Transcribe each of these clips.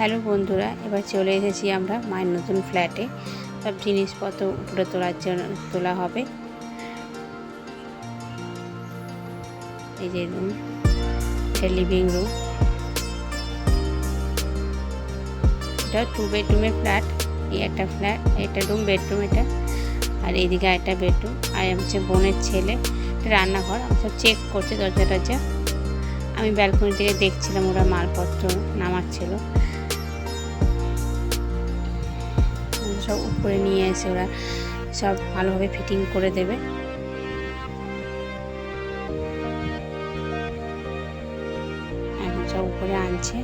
Hello বন্ধুরা, এবার চলে এসেছি আমরা মায়ের নতুন ফ্ল্যাটে। সব জিনিসপত্র উপরে তোলা হবে। এই যে রুম, এটা লিভিং রুম। এটা 2 বেডরুমের ফ্ল্যাট। এই একটা ফ্ল্যাট, এটা রুম, বেডরুম এটা। আর এইদিকে একটা বেডরুম। আর হচ্ছে বোনের ছেলে, এটা রান্নাঘর। আমি সব চেক করছে দরজা টরজা। আমি ব্যালকনি থেকে দেখছিলাম, ওরা মালপত্র নামাচ্ছিল। সব উপরে নিয়ে এসে ওরা সব ভালোভাবে ফিটিং করে দেবে। এখন সব উপরে আনছে।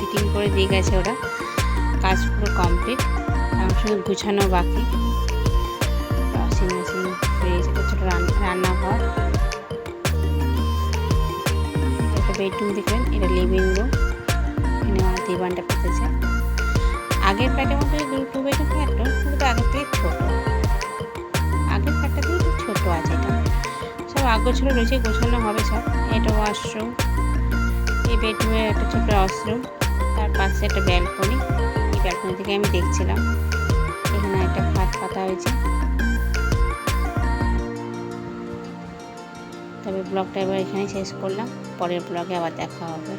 ফিটিং করে দিয়ে গেছে ওরা, কাজ পুরো কমপ্লিট। এখন শুধু গুছানো বাকি। ওয়াশিং মেশিন, ফ্রিজ, ছোটো রান্নাঘর, একটা বেডরুম দেখলেন। এটা লিভিং রুম। এখানে আমার দিবানটা পেতেছে। আগের ফ্ল্যাটের মধ্যে 2 বেডরুম ফ্ল্যাট, কিন্তু আগের থেকে ছোটো। আগের ফ্ল্যাটটা থেকে একটু ছোটো আছে। এটা সব আগোছালো রয়েছে, গোছানো হবে সব। এটা ওয়াশরুম। এই বেডরুমের একটা ছোটো ওয়াশরুম, তার পাশে একটা ব্যালকনি। এই ব্যালকনি থেকে আমি দেখছিলাম। এখানে একটা খাট পাতা হয়েছে। তবে ব্লগটা এবার এখানে শেষ করলাম। পরের ব্লগে আবার দেখা হবে।